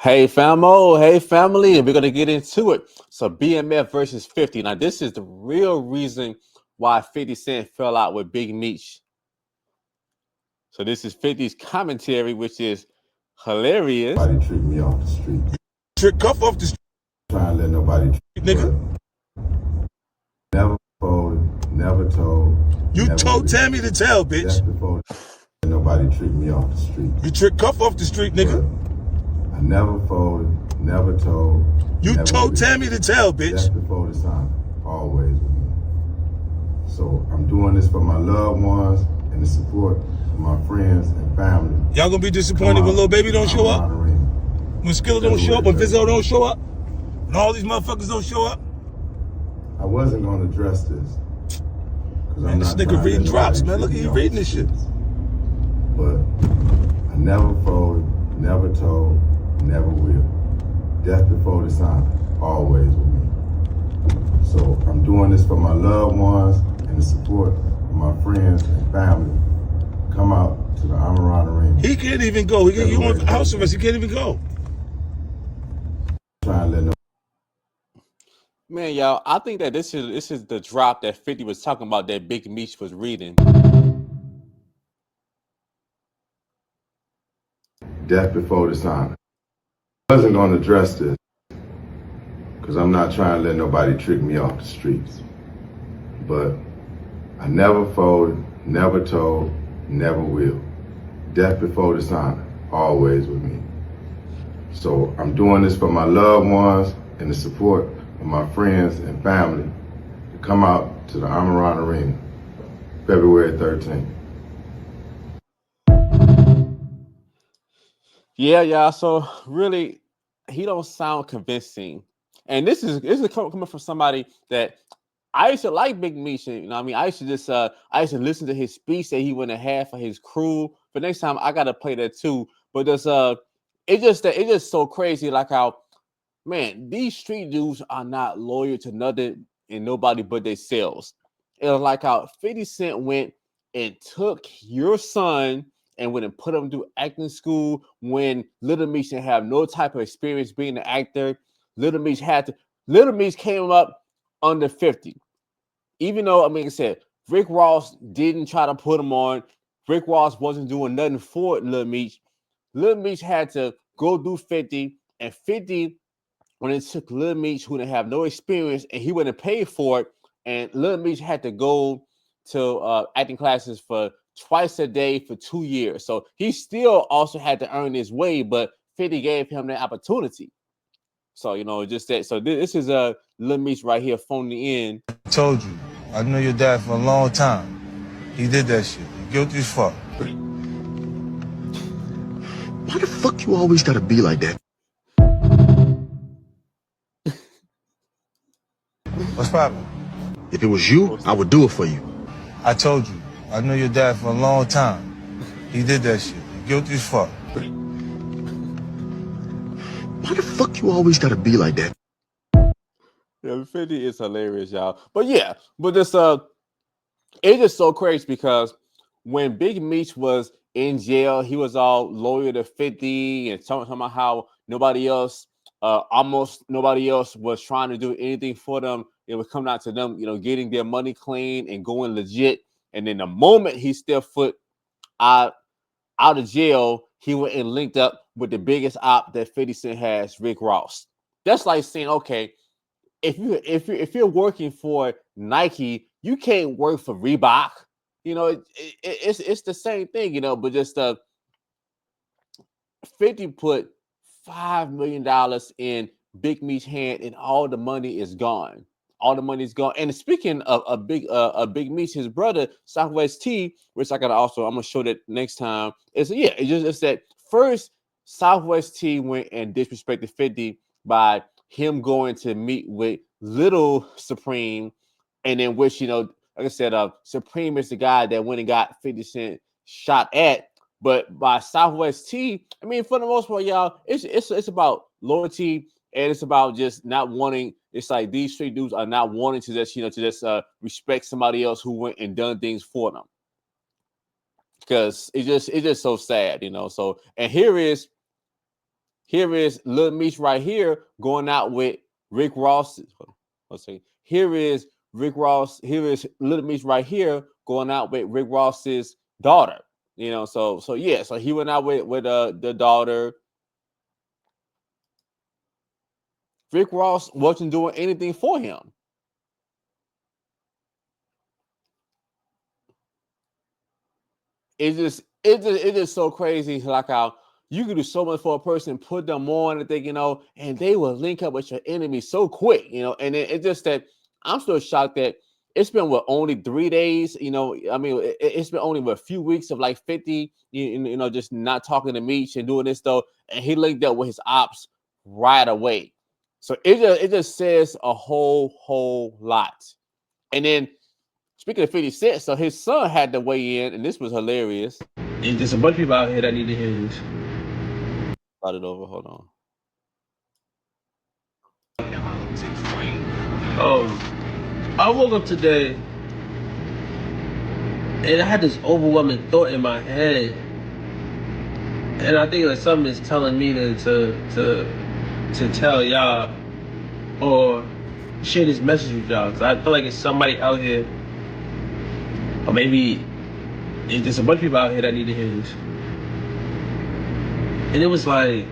Hey famo, hey family, and we're gonna get into it. So BMF versus 50. Now, this is the real reason why 50 Cent fell out with Big Meech. So this is 50's commentary, which is hilarious. Nobody treat me off the street. Trick cuff off the street, Trying to let nobody treat me. nigga. Never folded, never told. You never told will. Tammy to tell, That's bitch. before nobody treat me off the street. You trick cuff off the street, nigga. I never folded, never told. You never told will. Tammy to tell, That's bitch. before the sign, always with me. So I'm doing this for my loved ones and the support of my friends and family. Y'all gonna be disappointed when Lil Baby don't show up? When Skilla don't show up? When Fizzo don't show up? When all these motherfuckers don't show up? I wasn't gonna address this. Man, this nigga reading drops, man. Look at you reading this shit. But I never folded, never told, never will. Death before the sign, always with me. So I'm doing this for my loved ones and the support of my friends and family. Come out to the Amaran Arena. He can't even go. You on house arrest. He can't even go. Trying to let no. Man, y'all, I think that this is the drop that 50 was talking about that Big Meech was reading. Death before the sign. I wasn't gonna address this because I'm not trying to let nobody trick me off the streets. But I never folded, never told, never will. Death before the sign, always with me. So I'm doing this for my loved ones and the support of my friends and family to come out to the Amaran Arena, February 13th. Yeah, y'all. So really, he don't sound convincing. And this is coming from somebody that I used to like Big Meech. You know what I mean? I used to listen to his speech that he went and had for his crew. But next time I gotta play that too. But it's just so crazy, like how, man, these street dudes are not loyal to nothing and nobody but themselves. It's like how 50 Cent went and took your son and went and put him through acting school when Little Meech didn't have no type of experience being an actor. Little Meech came up under 50. Even though, I mean, like I said, Rick Ross didn't try to put him on. Rick Ross wasn't doing nothing for Little Meech. Little Meech had to go do 50, and 50, when it took Little Meech, who didn't have no experience, and he wouldn't pay for it, and Little Meech had to go to acting classes for twice a day for 2 years. So he still also had to earn his way, but 50 gave him that opportunity. So, just that. So this is a Little Meech right here phoning in. I told you. I knew your dad for a long time. He did that shit. Guilty as fuck. Why the fuck you always gotta be like that? What's poppin'? If it was you, I would do it for you. I told you. I knew your dad for a long time. He did that shit. Guilty as fuck. Why the fuck you always gotta be like that? Yeah, 50 is hilarious, y'all. But yeah, but this it's just so crazy because when Big Meech was in jail, he was all loyal to 50 and talking about how almost nobody else was trying to do anything for them. It would come down to them, getting their money clean and going legit. And then the moment he stepped foot out of jail, he went and linked up with the biggest op that 50 Cent has, Rick Ross. That's like saying, okay, if you're working for Nike, you can't work for Reebok. It's the same thing, but just 50 put $5 million in Big Meech's hand, and all the money is gone. All the money is gone. And speaking of a Big Meech, his brother Southwest T, which I'm gonna show that next time. It's that first Southwest T went and disrespected 50 by him going to meet with Little Supreme, and then which like I said, Supreme is the guy that went and got 50 Cent shot at. But by Southwest T, I mean, for the most part, y'all, it's about loyalty, and it's about just not wanting. It's like these street dudes are not wanting to just respect somebody else who went and done things for them, because it's just so sad, So, and here is Here is Lil Meech right here going out with Rick Ross. Let's see. Here is Rick Ross. Here is Lil Meech right here going out with Rick Ross's daughter. You know, so yeah. So he went out with the daughter. Rick Ross wasn't doing anything for him. It's just so crazy. Like how you can do so much for a person, put them on and think, you know, and they will link up with your enemy so quick, you know. And it's just that I'm still shocked that it's been only 3 days, you know. I mean, it's been only a few weeks of like 50, you know, just not talking to Meech and doing this though, and he linked up with his ops right away. So it just says a whole lot. And then speaking of 50 Cent, so his son had to weigh in, and this was hilarious. There's a bunch of people out here that need to hear this. Start it over. Hold on. I woke up today and I had this overwhelming thought in my head, and I think like something is telling me to tell y'all or share this message with y'all. Cause I feel like it's somebody out here, or maybe there's a bunch of people out here that need to hear this. And it was like,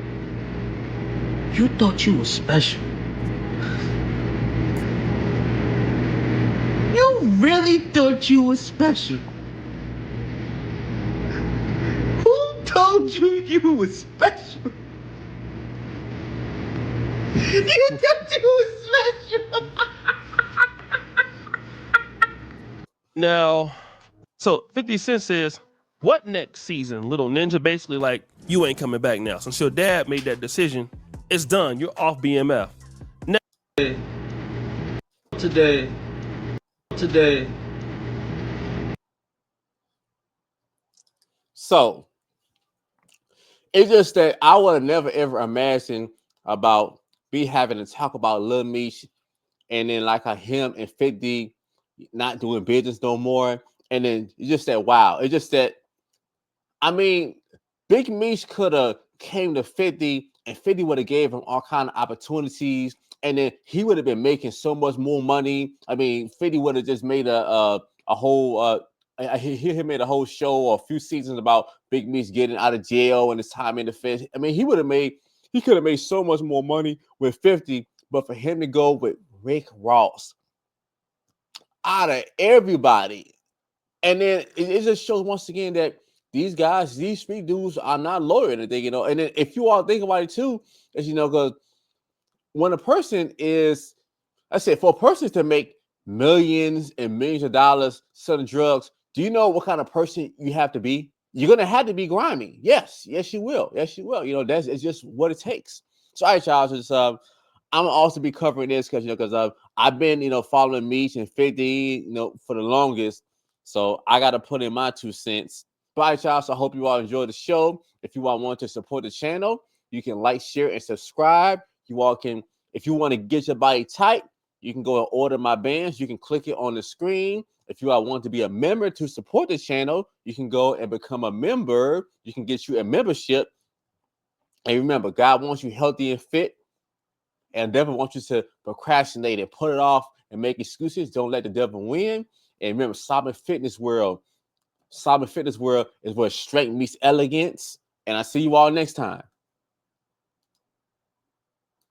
you thought you were special. You really thought you were special. Who told you you were special? You thought you were special. Now, so 50 Cent says, what next season? Little Ninja basically like, you ain't coming back now. Since your dad made that decision, it's done. You're off BMF. Today. So it's just that I would have never ever imagined about me having to talk about Lil Meech and then like him and 50 not doing business no more. And then it's just that wow. It's just that I mean, Big Meech could have came to 50 and 50 would have gave him all kind of opportunities, and then he would have been making so much more money. I mean, 50 would have just made a whole he made a whole show or a few seasons about Big Meech getting out of jail and his time in the fence. I mean, he could have made so much more money with 50, but for him to go with Rick Ross out of everybody, and then it just shows once again that these guys, these street dudes are not loyal or anything, you know. And then if you all think about it too, as you know, because when a person is, I said, for a person to make millions and millions of dollars selling drugs, do you know what kind of person you have to be? You're gonna have to be grimy. Yes, you will. Yes, you will. You know, it's just what it takes. So, all right, y'all. Just I'm also be covering this because I've been following Meech and 50 for the longest, so I got to put in my 2 cents. Bye, y'all. So I hope you all enjoy the show. If you all want to support the channel, you can like, share, and subscribe. You all can, if you want to get your body tight, you can go and order my bands. You can click it on the screen. If you all want to be a member to support the channel, you can go and become a member. You can get you a membership. And remember, God wants you healthy and fit. And the devil wants you to procrastinate and put it off and make excuses. Don't let the devil win. And remember, Cyber Fitness World is where strength meets elegance. And I see you all next time.